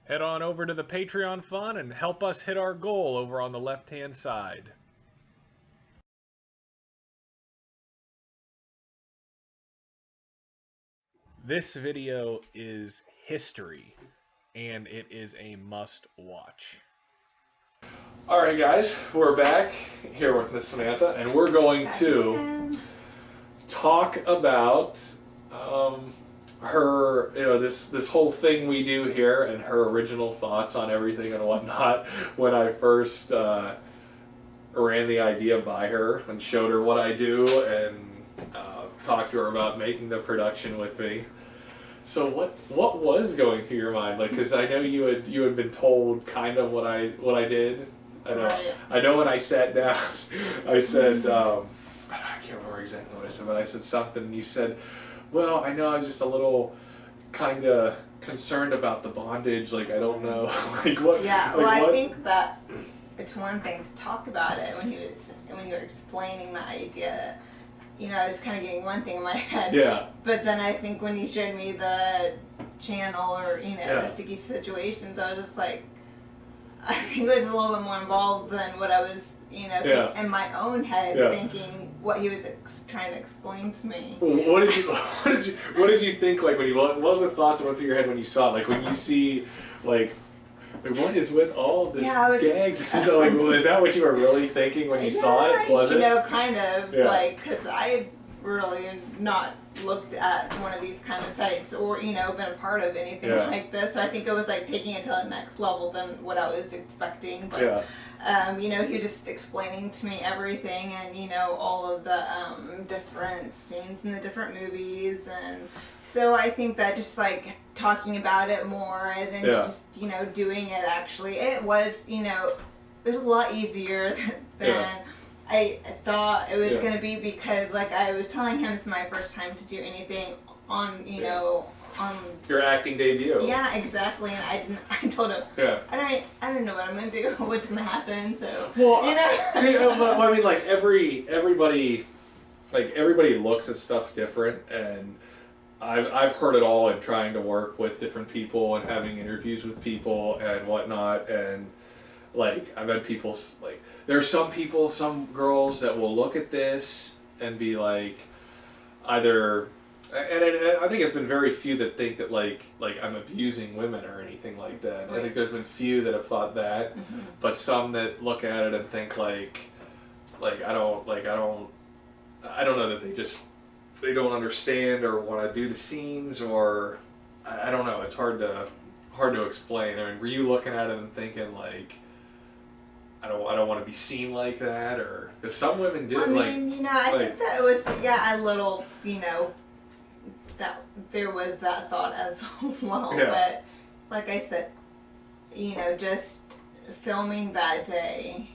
Head on over to the Patreon fund and help us hit our goal over on the left-hand side. This video is history, and it is a must-watch. Alright guys, we're back here with Miss Samantha, and we're going to talk about her, this whole thing we do here and her original thoughts on everything and whatnot when I first ran the idea by her and showed her what I do and talked to her about making the production with me. So what was going through your mind? Like, because I know you had been told kind of what I did. I know when I sat down, I said, I can't remember exactly what I said, but I said something, and you said, well, I know I was just a little kind of concerned about the bondage, like, I don't know, like what... Yeah, like, well, what? I think that it's one thing to talk about it when you were explaining the idea. You know, I was kind of getting one thing in my head. Yeah. But then I think when you showed me the channel or, Yeah. the sticky situations, I was just like, I think I was a little bit more involved than what I was, Yeah. in my own head, Yeah. thinking what he was trying to explain to me. What did you think, like, when what was the thoughts that went through your head when you saw it? Like, when you see, like what is with all this gags? So, like, is that what you were really thinking when you saw it? Was it? Kind of, Yeah. like, because I really not looked at one of these kind of sites or, been a part of anything Yeah. like this. So I think it was, like, taking it to the next level than what I was expecting. But, Yeah. he was just explaining to me everything and, all of the different scenes in the different movies. And so I think that just, like, talking about it more and then just, doing it actually, it was, it was a lot easier than I thought it was Yeah. going to be because, like, I was telling him it's my first time to do anything on, on... Your acting debut. Yeah, exactly. And I told him, Yeah. I don't know what I'm going to do, what's going to happen, so, Well, I mean, like, everybody looks at stuff different, and I've heard it all in trying to work with different people and having interviews with people and whatnot, and like I've had people like there's some girls that will look at this and be like either, and I think it's been very few that think that like I'm abusing women or anything like that. Right. I think there's been few that have thought that, but some that look at it and think like I don't know that they don't understand or want to do the scenes, or I don't know. It's hard to explain. I mean, were you looking at it and thinking like, I don't want to be seen like that, or because some women do. I mean, I think that it was a little, that there was that thought as well. Yeah. But like I said, just filming that day.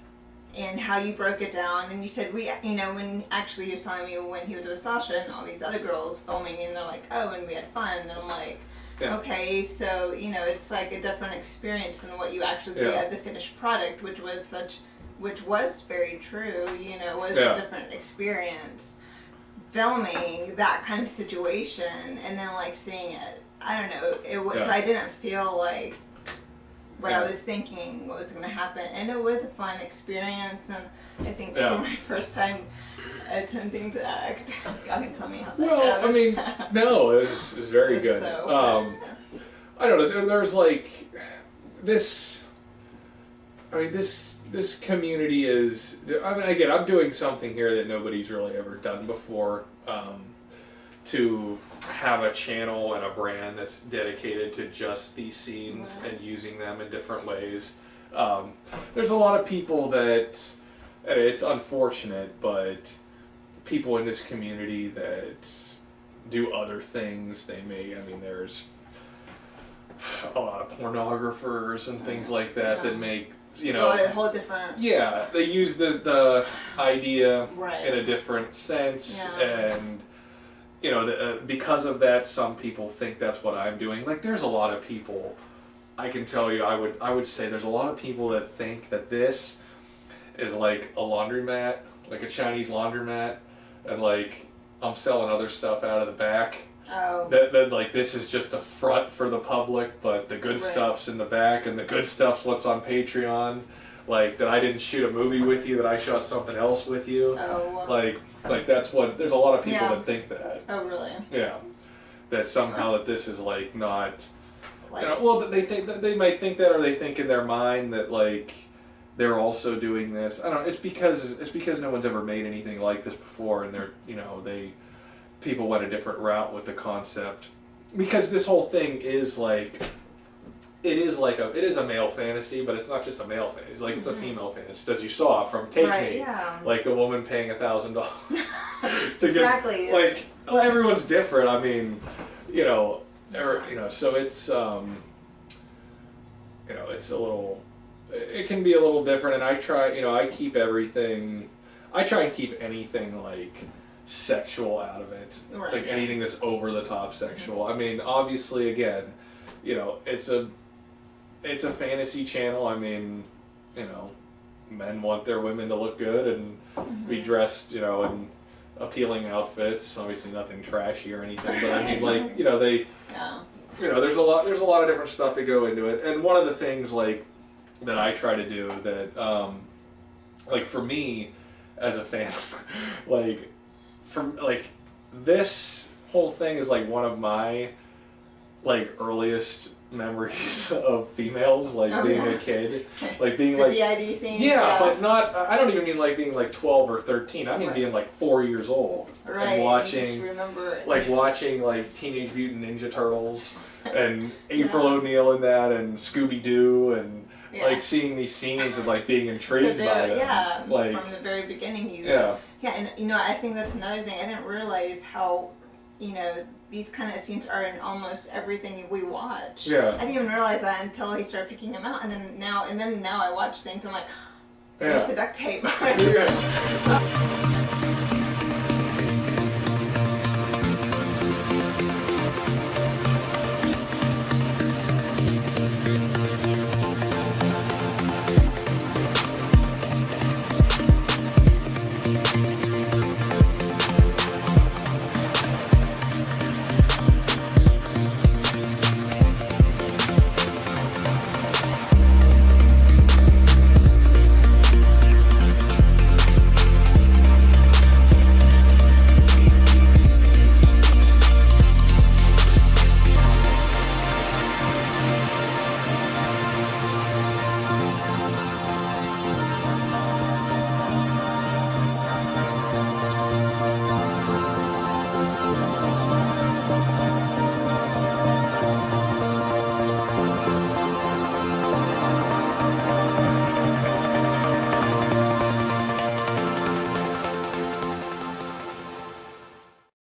And how you broke it down, and you said when actually he was telling me when he was with Sasha and all these other girls filming, and they're like, oh, and we had fun, and I'm like, okay, so it's like a different experience than what you actually see of the finished product, which was very true, was a different experience filming that kind of situation, and then like seeing it. I don't know, it was so I didn't feel like what I was thinking what was going to happen, and it was a fun experience, and I think for my first time attempting to act, y'all can tell me how that goes. I mean, no, it was very good. So, I don't know, there's like this, I mean, this community is, I mean, again, I'm doing something here that nobody's really ever done before, to have a channel and a brand that's dedicated to just these scenes and using them in different ways. There's a lot of people that, and it's unfortunate, but people in this community that do other things. There's a lot of pornographers and things like that that make, a whole different... Yeah, they use the idea Right. in a different sense, Yeah. and because of that, some people think that's what I'm doing. Like, there's a lot of people, I can tell you, I would say there's a lot of people that think that this is like a laundromat, like a Chinese laundromat, and like I'm selling other stuff out of the back. Oh. That like this is just a front for the public, but the good Right. stuff's in the back, and the good stuff's what's on Patreon. Like that I didn't shoot a movie with you, that I shot something else with you. Oh. Like that's what, there's a lot of people Yeah. that think that. Oh, really? Yeah. That somehow that this is like not, Like, well, that they think that they might think that, or they think in their mind that like they're also doing this. I don't know. It's because no one's ever made anything like this before, and they're, people went a different route with the concept, because this whole thing is like, it is a male fantasy, but it's not just a male fantasy. Like it's a female fantasy, as you saw from Take Right, Me. yeah. Like the woman paying $1,000 to Exactly. get, like, well, everyone's different. I mean, so it's it's a little, it can be a little different, and I try and keep anything like sexual out of it, Right, like yeah. anything that's over the top sexual. I mean, obviously, again, it's a fantasy channel. I mean, men want their women to look good and be dressed, in appealing outfits. Obviously, nothing trashy or anything, but I mean, like, they, Yeah. there's a lot of different stuff that go into it. And one of the things like that I try to do that, like for me as a fan, like this whole thing is like one of my like earliest memories of females, like being a kid, like being The like DID scene. yeah, but not. I don't even mean like being like 12 or 13. I mean Right. being like 4 years old Right. and watching, Just remember it. watching like Teenage Mutant Ninja Turtles and April O'Neil in that, and Scooby Doo, and Yeah. like seeing these scenes and like being So intrigued by there, them. yeah, like from the very beginning, yeah, and I think that's another thing. I didn't realize how, these kind of scenes are in almost everything we watch. Yeah. I didn't even realize that until he started picking them out, and then now I watch things. I'm like, there's yeah. the duct tape. Yeah.